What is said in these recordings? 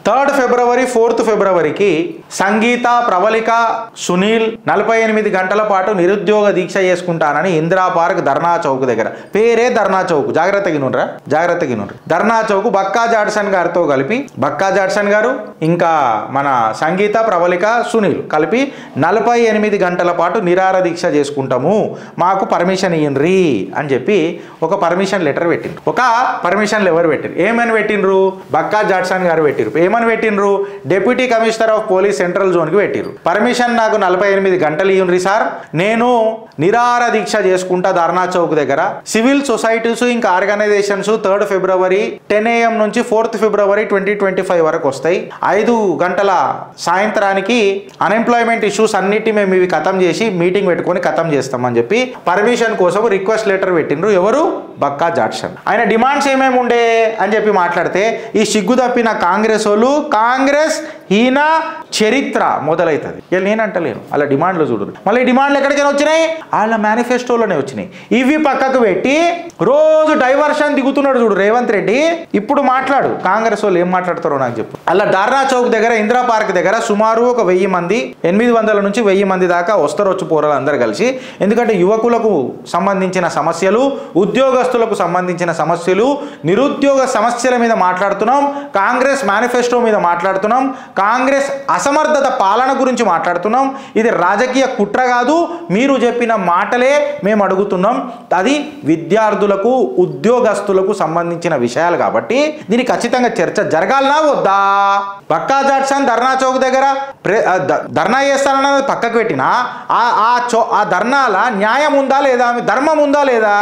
3rd ఫిబ్రవరి 4th ఫిబ్రవరికి సంగీత, ప్రవళిక, సునీల్ 48 గంటల పాటు నిరుద్యోగ దీక్ష చేసుకుంటానని ఇందిరా పార్క్ ధర్నా చౌక్ దగ్గర, పేరే ధర్నా చౌక్, జాగ్రత్తగా వినుండ్రా. ధర్నా చౌక్ బక్కా జాడ్సన్ గారితో కలిపి, బక్కా జాడ్సన్ గారు ఇంకా మన సంగీత, ప్రవళిక, సునీల్ కలిపి 48 గంటల పాటు నిరాహార దీక్ష చేసుకుంటాము, మాకు పర్మిషన్ ఇయ్యండి అని చెప్పి ఒక పర్మిషన్ లెటర్ పెట్టిండ్రు. ఎవరు పెట్టిరు? ఏమని పెట్టిండ్రు? బక్కా జాడ్సన్ గారు పెట్టిరు. ఏమని పెట్టిండ్రు? Deputy commissioner of police central జోన్కి పెట్టిరు. పర్మిషన్ నాకు 48 గంటలు ఇవ్వండి సార్, నేను నిరాహార దీక్ష చేసుకుంటా ధర్నా చౌక్ దగ్గర. సివిల్ సొసైటీస్ ఇంకా ఆర్గనైజేషన్స్ 3rd ఫిబ్రవరి 10 AM నుంచి 4th ఫిబ్రవరి 2025 వరకు వస్తాయి. 5 గంటల సాయంత్రానికి అన్ఎంప్లాయ్మెంట్ ఇష్యూస్ అన్నిటి మేము ఇవి ఖతం చేసి మీటింగ్ పెట్టుకొని ఖతం చేస్తామని చెప్పి పర్మిషన్ కోసం రిక్వెస్ట్ లెటర్ పెట్టిండ్రు. ఎవరు? బక్కా జాడ్సన్. ఆయన డిమాండ్స్ ఏమేమి ఉండే అని చెప్పి మాట్లాడితే ఈ సిగ్గు తప్పిన కాంగ్రెస్ వాళ్ళు, కాంగ్రెస్ ఈయన చరిత్ర మొదలవుతుంది. నేనంటలేను, అలా డిమాండ్లు చూడు. మళ్ళీ డిమాండ్లు ఎక్కడికైనా వచ్చినాయి? వాళ్ళ మేనిఫెస్టోలోనే వచ్చినాయి. ఇవి పక్కకు పెట్టి రోజు డైవర్షన్ దిగుతున్నాడు చూడు రేవంత్ రెడ్డి. ఇప్పుడు మాట్లాడు, కాంగ్రెస్ వాళ్ళు ఏం మాట్లాడతారో నాకు చెప్పు. అలా ధర్నా చౌక్ దగ్గర, ఇందిరా పార్క్ దగ్గర సుమారు ఒక 1000 మంది, 800 నుంచి 1000 మంది దాకా వస్తారు, వచ్చి పోరాలు అందరు కలిసి. ఎందుకంటే యువకులకు సంబంధించిన సమస్యలు, ఉద్యోగస్తులకు సంబంధించిన సమస్యలు, నిరుద్యోగ సమస్యల మీద మాట్లాడుతున్నాం, కాంగ్రెస్ మేనిఫెస్టో మీద మాట్లాడుతున్నాం, కాంగ్రెస్ అసమర్థత పాలన గురించి మాట్లాడుతున్నాం. ఇది రాజకీయ కుట్ర కాదు, మీరు చెప్పిన మాటలే మేము అడుగుతున్నాం. అది విద్యార్థులకు, ఉద్యోగస్తులకు సంబంధించిన విషయాలు కాబట్టి దీనికి ఖచ్చితంగా చర్చ జరగాలనా వద్దా? బక్కా జాడ్సన్ ధర్నా చౌక్ దగ్గర ధర్నా చేస్తానన్నది పక్కకు పెట్టినా ఆ ధర్నాల న్యాయం ఉందా లేదా, ధర్మం ఉందా లేదా?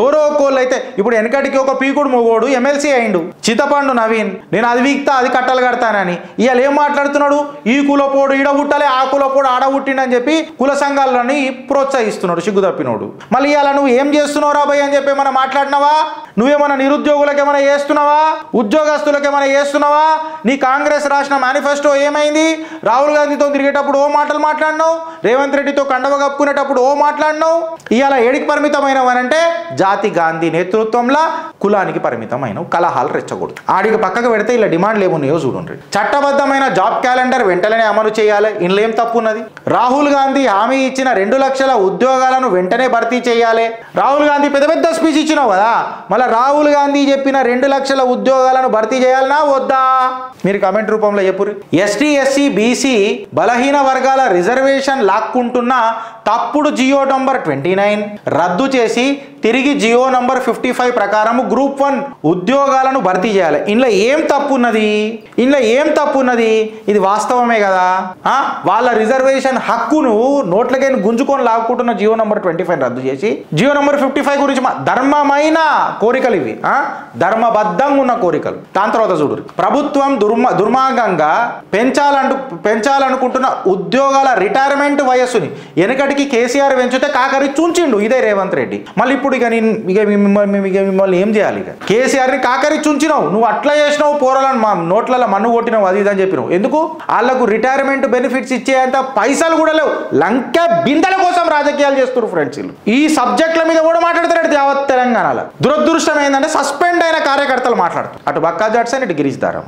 ఎవరో ఒకళ్ళు అయితే, ఇప్పుడు వెనకటికి ఒక పీకుడు మొగోడు ఎమ్మెల్సీ అయిండు, చిత్తపండు నవీన్, నేను అది వీక్తా అది కట్టలు కడతానని. ఇవాళ ఏం మాట్లాడుతున్నాడు? ఈ కులపోడు ఈడ పుట్టాలి, ఆ కులపోడు ఆడ పుట్టిండని చెప్పి కుల సంఘాలని ప్రోత్సహిస్తున్నాడు సిగ్గు తప్పినోడు. మళ్ళీ ఇవాళ నువ్వు ఏం చేస్తున్నావు రాబోయ్ అని చెప్పి ఏమైనా మాట్లాడినావా? నువ్వేమైనా నిరుద్యోగులకు ఏమైనా చేస్తున్నావా? ఉద్యోగస్తులకు ఏమైనా చేస్తున్నావా? నీ కాంగ్రెస్ రాసిన మేనిఫెస్టో ఏమైంది? రాహుల్ గాంధీతో తిరిగేటప్పుడు ఓ మాటలు మాట్లాడినావు, రేవంత్ రెడ్డితో కండవ కప్పుకునేటప్పుడు ఓ మాట్లాడినావు. ఇవాళ ఏడికి పరిమితమైనవనంటే జాతి గాంధీ నేతృత్వంలో కులానికి పరిమితమైన కలహాలు రెచ్చకూడదు. ఆడికి పక్కకు పెడితే ఇలా డిమాండ్లు ఏమున్నాయో చూడండి. చట్టబద్ధమైన జాబ్ క్యాలెండర్ వెంటనే అమలు చేయాలి, ఇందులో ఏం తప్పు ఉన్నది? రాహుల్ గాంధీ హామీ ఇచ్చిన 2 లక్షల ఉద్యోగాలను వెంటనే భర్తీ చేయాలి. రాహుల్ గాంధీ పెద్ద స్పీచ్ ఇచ్చినావు కదా, మళ్ళీ రాహుల్ గాంధీ చెప్పిన 2 లక్షల ఉద్యోగాలను భర్తీ చేయాలనా వద్దా? మీరు కామెంట్ రూపంలో చెప్పురు. ఎస్టీ, ఎస్సీ, బీసీ బలహీన వర్గాల రిజర్వేషన్ లాక్కుంటున్న తప్పుడు జియో నంబర్ 29 రద్దు చేసి తిరిగి జియో నంబర్ 55 ప్రకారం గ్రూప్ 1 ఉద్యోగాలను భర్తీ చేయాలి. ఇందులో ఏం తప్పు ఉన్నది? ఇది వాస్తవమే కదా. వాళ్ళ రిజర్వేషన్ హక్కును నోట్లకైనా గుంజుకొని లాక్కుంటున్న జియో నంబర్ 25 రద్దు చేసి జియో నంబర్ 55 గురించి ధర్మమైన కోరికలు ఇవి, ధర్మబద్ధంగా ఉన్న కోరికలు. దాని తర్వాత చూడు, ప్రభుత్వం దుర్మార్గంగా పెంచాలనుకుంటున్న ఉద్యోగాల రిటైర్మెంట్ వయస్సుని వెనకటికి కేసీఆర్ పెంచితే కాకరి చుంచిండు ఇదే రేవంత్ రెడ్డి. మళ్ళీ ఇప్పుడు మిమ్మల్ని ఏం చేయాలి? ఇక కేసీఆర్ని కాకరి చుంచినావు, నువ్వు అట్లా చేసినావు, పోరాలను మా నోట్లలో మన్ను కొట్టినావు, అది ఇదని చెప్పినావు. ఎందుకు? వాళ్ళకు రిటైర్మెంట్ బెనిఫిట్స్ ఇచ్చేంత పైసలు కూడా లేవు, లంక బిందెల కోసం రాజకీయాలు చేస్తున్నారు ఫ్రెండ్స్. ఈ సబ్జెక్టుల మీద కూడా మాట్లాడతారు యావత్ తెలంగాణలో. దురదృష్టం ఏంటంటే సస్పెండ్ అయిన కార్యకర్తలు మాట్లాడుతారు. అటు బక్కా జాడ్సన్, ఇటు గిరీష్ దారం.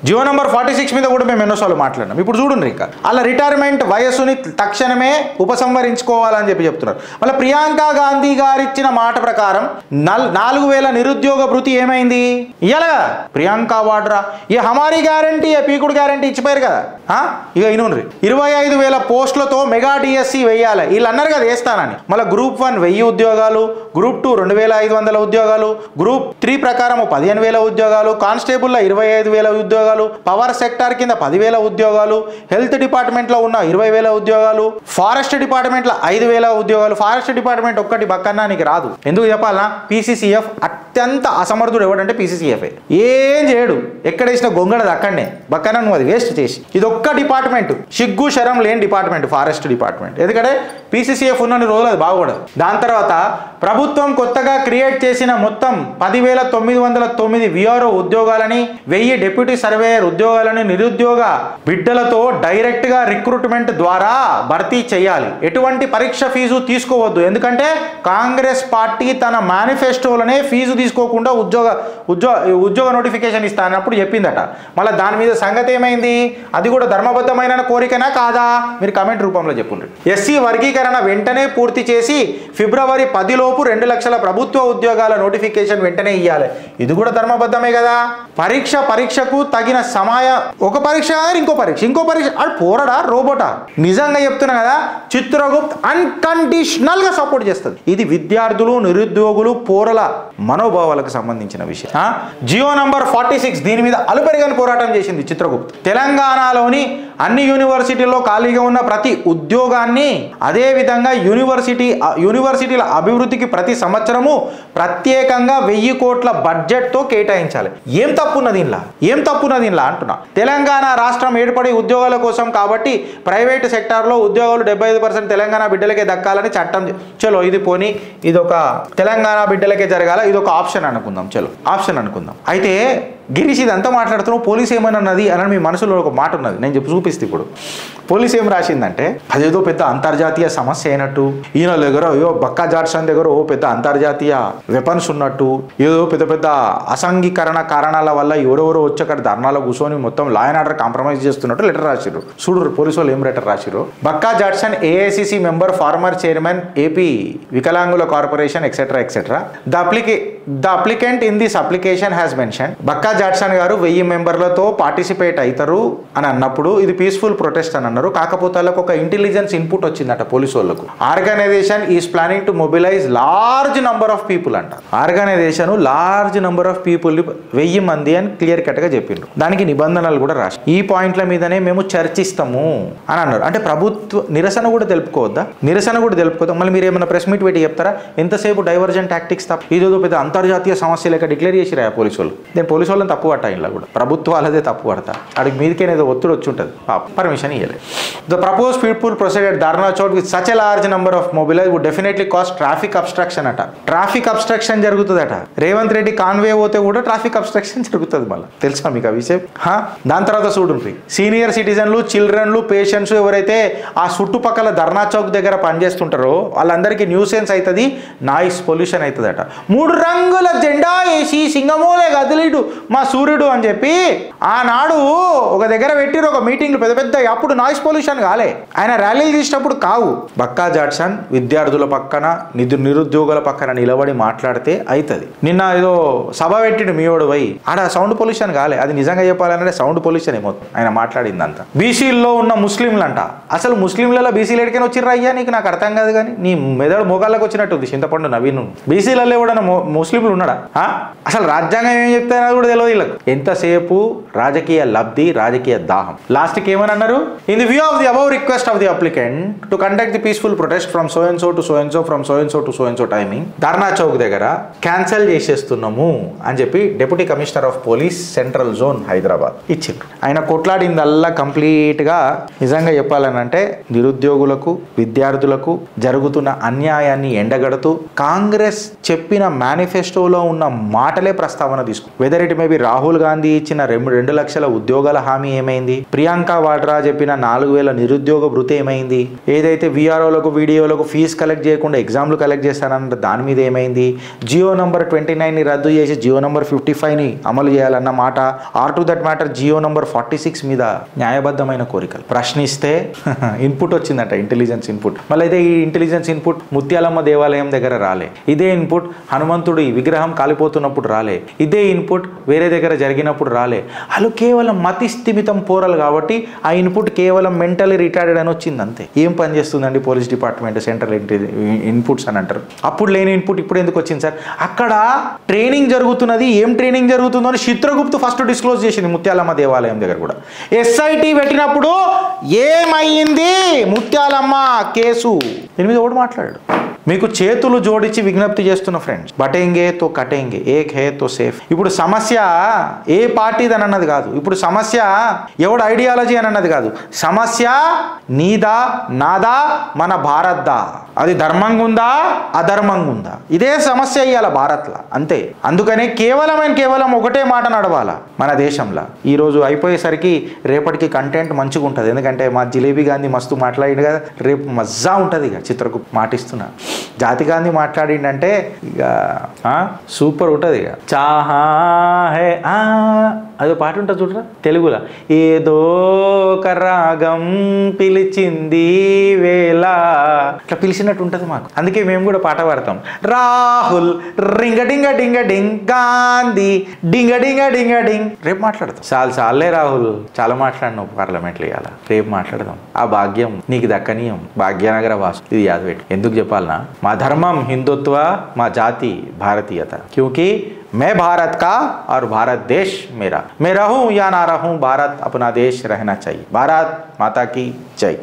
జియో నంబర్ 46 మీద కూడా మేము ఎన్నోసార్లు మాట్లాడినాం. ఇప్పుడు చూడండి, ఇంకా అలా రిటైర్మెంట్ వయస్సుని తక్షణమే ఉపసంహరించుకోవాలని చెప్పి చెప్తున్నారు. మళ్ళీ ప్రియాంక గాంధీ గారు ఇచ్చిన మాట ప్రకారం 4000 నిరుద్యోగ భృతి ఏమైంది? ఇయ్యాలి కదా ప్రియాంక వాడ్రా, ఏ హమారీ గ్యారంటీ, ఏ పీకుడు గ్యారంటీ ఇచ్చిపోయారు కదా. ఇక ఇనుండ్రి 25,000 పోస్టులతో మెగా డిఎస్సి వేయాలి. వీళ్ళు అన్నారు కదా వేస్తానని. మళ్ళీ గ్రూప్ 1 1000 ఉద్యోగాలు, గ్రూప్ 2 2500 ఉద్యోగాలు, గ్రూప్ 3 ప్రకారం 15,000 ఉద్యోగాలు, కానిస్టేబుల్లో 25,000 ఉద్యోగాలు, పవర్ సెక్టార్ కింద 10,000 ఉద్యోగాలు, హెల్త్ డిపార్ట్మెంట్ లో ఉన్న 20,000 ఉద్యోగాలు, ఫారెస్ట్ డిపార్ట్మెంట్ లో 5,000 ఉద్యోగాలు. ఫారెస్ట్ డిపార్ట్మెంట్ ఒక్కటి బక్కన్నా నీకు రాదు. ఎందుకు చెప్పాలనా? పీసీసీఎఫ్ అత్యంత అసమర్థుడు ఎవడంటే పీసీసీఎఫ్. ఏం చేయడు, ఎక్కడేసిన గొంగడది అక్కడనే. బక్కన్నా నువ్వు అది వేస్ట్ చేసి, ఇది ఒక్క డిపార్ట్మెంట్ సిగ్గు శరం లేని డిపార్ట్మెంట్, ఫారెస్ట్ డిపార్ట్మెంట్. ఎందుకంటే పీసీసీఎఫ్ ఉన్న రోజులు అది బాగుపడదు. దాని తర్వాత ప్రభుత్వం కొత్తగా క్రియేట్ చేసిన మొత్తం 10,909 విఆర్ఓ ఉద్యోగాలని 1000 డిప్యూటీ సర్వేయర్ ఉద్యోగాలని నిరుద్యోగ బిడ్డలతో డైరెక్ట్ గా రిక్రూట్మెంట్ ద్వారా భర్తీ చేయాలి. ఎటువంటి పరీక్ష ఫీజు తీసుకోవద్దు. ఎందుకంటే కాంగ్రెస్ పార్టీ తన మేనిఫెస్టోలోనే ఫీజు తీసుకోకుండా ఉద్యోగ నోటిఫికేషన్ ఇస్తానప్పుడు చెప్పిందట. మళ్ళీ దాని మీద సంగతి ఏమైంది? అది కూడా ధర్మబద్ధమైన కోరికనా కాదా? మీరు కమెంట్ రూపంలో చెప్పుండ్రి. ఎస్సీ వర్గీకరణ వెంటనే పూర్తి చేసి ఫిబ్రవరి 10 లోపు 2 లక్షల ప్రభుత్వ ఉద్యోగాల నోటిఫికేషన్ వెంటనే ఇవ్వాలి. ఇది కూడా ధర్మబద్ధమే కదా. పరీక్షకు తగిన ఒక పరీక్ష ఇంకో పరీక్ష అది పోరడా రోబోటా? నిజంగా చెప్తున్నా కదా, చిత్రగుప్త్ అన్కండిషనల్ గా సపోర్ట్ చేస్తుంది. ఇది విద్యార్థులు నిరుద్యోగులు పోరల మనోభావాలకు సంబంధించిన విషయం. జియో నంబర్ 46 దీని మీద అలుపెరగని పోరాటం చేసింది చిత్రగుప్త్. తెలంగాణలోని అన్ని యూనివర్సిటీల్లో ఖాళీగా ఉన్న ప్రతి ఉద్యోగాన్ని అదే విధంగా యూనివర్సిటీల అభివృద్ధికి ప్రతి సంవత్సరము ప్రత్యేకంగా 1000 కోట్ల బడ్జెట్ తో కేటాయించాలి. ఏం తప్పున్నది ఇలా అంటున్నా. తెలంగాణ రాష్ట్రం ఏర్పడి ఉద్యోగాల కోసం కాబట్టి ప్రైవేట్ సెక్టార్లో ఉద్యోగాలు 75% తెలంగాణ బిడ్డలకే దక్కాలని చట్టం. చలో ఇది పోనీ, ఇది ఒక తెలంగాణ బిడ్డలకే జరగాల, ఇది ఒక ఆప్షన్ అనుకుందాం. అయితే గిరీష్ ఇదంతా మాట్లాడుతున్నావు, పోలీస్ ఏమన్నది అని మీ మనసులో ఒక మాట ఉన్నది. నేను చూపిస్తే ఇప్పుడు పోలీస్ ఏం రాసిందంటే అదేదో పెద్ద అంతర్జాతీయ సమస్య అయినట్టు, ఈయన దగ్గర బక్కా జార్సన్ దగ్గర పెద్ద అంతర్జాతీయ వెపన్స్ ఉన్నట్టు, ఏదో పెద్ద అసంఘీకరణ కారణాల వల్ల ఎవరెవరో వచ్చి అక్కడ ధర్నాలో కూర్చొని మొత్తం లా అండ్ ఆర్డర్ కాంప్రమైజ్ చేస్తున్నట్టు లెటర్ రాసిరు. చూడు పోలీసు వాళ్ళు ఏం లెటర్ రాసిరు. Bakka Judson AICC member, former chairman, AP వికలాంగుల corporation etcetera. The applicant in this application has mention Bakka Judson గారు 1000 మెంబర్లతో పార్టిసిపేట్ అవుతారు అని అన్నప్పుడు ఇది పీస్ఫుల్ ప్రొటెస్ట్ అని అన్నారు. కాకపోతే వాళ్ళకు ఒక ఇంటెలిజెన్స్ ఇన్పుట్ వచ్చిందట పోలీసు వాళ్ళకు. Organisation is planning to mobilise large number of people అంట. Organisation large number of people 1000 మంది అని క్లియర్ కట్ గా చెప్పిండ్రు. దానికి నిబంధనలు కూడా రాసి ఈ పాయింట్ల మీదనే మేము చర్చిస్తాము అని అన్నారు. అంటే ప్రభుత్వ నిరసన కూడా తెలుపుకోవద్దా? మళ్ళీ మీరు ఏమైనా ప్రెస్ మీట్ పెట్టి చెప్తారా? ఎంతసేపు డైవర్జన్ టాక్టిక్స్ తప్ప ఇదేదో పెద్ద అంతర్జాతీయ సమస్య లేక డిక్లేర్ చేసిరా పోలీసు వాళ్ళు. నేను పోలీసు వాళ్ళని తప్పు పట్టా, ఇలా కూడా ప్రభుత్వాలదే తప్పు పడతా. అడిగి మీదకేనేదో ఒత్తిడి వచ్చి ఉంటుంది, పర్మిషన్ ఇవ్వలేదు. The propose people proceeded Dharna Chowk with such a large number of mobilise would definitely cause traffic obstruction అట. ట్రాఫిక్ అబ్స్ట్రక్షన్ జరుగుతుందట. రేవంత్ రెడ్డి కాన్వే పోతే కూడా ట్రాఫిక్ అబ్స్ట్రక్షన్ జరుగుతుంది. మళ్ళీ తెలుసా మీకు ఆ విషయం? దాని తర్వాత చూడండి, సీనియర్ సిటిజన్లు, చిల్డ్రన్లు, పేషెంట్స్ ఎవరైతే ఆ చుట్టుపక్కల ధర్నా చౌక్ దగ్గర పనిచేస్తుంటారో వాళ్ళందరికీ న్యూసెన్స్ అవుతుంది, నాయిస్ పొల్యూషన్ అవుతుందట. 3 రంగుల జెండా వేసి సింగమోలే కదిలిడు మా సూర్యుడు అని చెప్పి ఆనాడు ఒక దగ్గర పెట్టిరు ఒక మీటింగ్లు పెద్ద అప్పుడు నాయిస్ పొల్యూషన్ కాలే. ఆయన ర్యాలీలు తీసినప్పుడు కావు. బక్కా జార్సన్ విద్యార్థుల పక్కన నిరుద్యోగుల పక్కన నిలబడి మాట్లాడితే అవుతుంది. నిన్న ఏదో సభ పెట్టిడు మీవాడు పోయి, ఆడ సౌండ్ పొల్యూషన్ కాలే. అది నిజంగా చెప్పాలంటే సౌండ్ పొల్యూషన్ ఏమవుతుంది ఆయన మాట్లాడిందంతా. బీసీల్లో ఉన్న ముస్లింలు అంట. అసలు ముస్లింలలో బీసీలు ఎడికైనా వచ్చిర్రా అయ్యా? నీకు నాకు అర్థం కాదు కానీ నీ మెదడు మోకాళ్ళకి వచ్చినట్టుంది చింతపండు నవీన్. బీసీలలో కూడా ముస్లింలు ఉన్నాడా? అసలు రాజ్యాంగం ఏం చెప్తారో కూడా తెలియదు వీళ్ళకి. ఎంతసేపు రాజకీయ లబ్ధి, రాజకీయ దాహం. లాస్ట్కి ఏమని అన్నారు? In the view of the above request of the applicant to conduct the peaceful protest from so and so to so and so, from so and so to so and so timing Dharna Chowk దగ్గర cancel చేసేస్తున్నాము అని చెప్పి deputy commissioner of police central zone Hyderabad ఇచ్చిండ్రు. ఆయన కొట్లాడిందల్లా complete గా నిజంగా చెప్పాలనంటే నిరుద్యోగులకు, విద్యార్థులకు జరుగుతున్న అన్యాయాన్ని ఎండగడుతూ కాంగ్రెస్ చెప్పిన మేనిఫెస్టోలో ఉన్న మాటలే ప్రస్తావన తీసుకు. Whether it maybe Rahul Gandhi ఇచ్చిన 2 లక్షల ఉద్యోగాల హామీ ఏమైంది? ప్రియాంక వాడ్రా చెప్పిన 4000 నిరుద్యోగ భృతి ఏమైంది? ఏదైతే విఆర్ఓలకు, వీడియోలకు ఫీజు కలెక్ట్ చేయకుండా ఎగ్జామ్లు కలెక్ట్ చేస్తానన్న దాని మీద ఏమైంది? జియో నంబర్ 29ని రద్దు చేసి జియో నంబర్ 55ని అమలు చేయాలన్న మాట. Or to that matter G O number 46 మీద న్యాయబద్ధమైన కోరికలు ప్రశ్నిస్తే ఇన్పుట్ వచ్చిందట, ఇంటెలిజెన్స్ ఇన్పుట్. మళ్ళీ అయితే ఈ ఇంటెలిజెన్స్ ఇన్పుట్ ముత్యాలమ్మ దేవాలయం దగ్గర రాలే. ఇదే ఇన్పుట్ హనుమంతుడి విగ్రహం కాలిపోతున్నప్పుడు రాలే. ఇదే ఇన్పుట్ వేరే దగ్గర జరిగినప్పుడు రాలే. వాళ్ళు కేవలం మతి స్థిమితం పోరలు కాబట్టి ఆ ఇన్పుట్ కేవలం మెంటలీ రిటార్డెడ్ అని వచ్చింది అంతే. ఏం పని చేస్తుందండి పోలీస్ డిపార్ట్మెంట్, సెంట్రల్ ఇన్పుట్స్ అని అంటారు. అప్పుడు లేని ఇన్పుట్ ఇప్పుడు ఎందుకు వచ్చింది సార్? అక్కడ ట్రైనింగ్ జరుగుతున్నది. ఏం ట్రైనింగ్ జరుగుతుందో అని చిత్రగుప్తు ఫస్ట్ డిస్క్లోజ్ చేసింది ముత్యాలమ్మ దేవాలయం దగ్గర కూడా. ఎస్ఐటి పెట్టినప్పుడు ఏమైంది ముత్యాలమ్మ కేసు దీని మీద ఒకటి మాట్లాడాడు. మీకు చేతులు జోడించి విజ్ఞప్తి చేస్తున్న ఫ్రెండ్స్, బటేంగే తో కటేంగే, ఏక్ హే తో సేఫ్. ఇప్పుడు సమస్య ఏ పార్టీది అని అన్నది కాదు, ఇప్పుడు సమస్య ఎవడు ఐడియాలజీ అని అన్నది కాదు, సమస్య నీదా నాదా మన భారత్దా, అది ధర్మంగా ఉందా అధర్మంగా ఉందా, ఇదే సమస్య ఇవాళ భారత్లో అంతే. అందుకనే కేవలం ఒకటే మాట నడవాలా మన దేశంలో. ఈరోజు అయిపోయేసరికి రేపటికి కంటెంట్ మంచిగా ఉంటుంది, ఎందుకంటే మా జిలేబీ గాంధీ మస్తు మాట్లాడిండు కదా, రేపు మజ్జా ఉంటుంది. ఇక చిత్రకు మాటిస్తున్నా, జాతి గాంధీ మాట్లాడిండంటే ఇక సూపర్ ఉంటుంది. ఇక చాహా హే అదో పాట ఉంటుంది చూడరా తెలుగులో, ఏదో ఒక రాగం పిలిచింది వేళ, ఇట్లా పిలిచినట్టు ఉంటుంది మాకు. అందుకే మేము కూడా పాట పాడతాం, రాహుల్ రింగ డింగ డింగ డింగ్, గాంధీ డింగ డింగ డింగ డింగ్. రేపు మాట్లాడతాం. చాలే రాహుల్, చాలా మాట్లాడినావు పార్లమెంట్లో ఇవాళ, రేపు మాట్లాడదాం. ఆ భాగ్యం నీకు దక్కనీయం, భాగ్యనగర వాసు. ఇది యాద పెట్టి ఎందుకు చెప్పాలనా, మా ధర్మం హిందుత్వ, మా జాతి భారతీయత. క్యూంకి मैं भारत का और भारत देश मेरा, मैं रहूं या ना रहूं, भारत अपना देश रहना चाहिए. भारत माता की जय.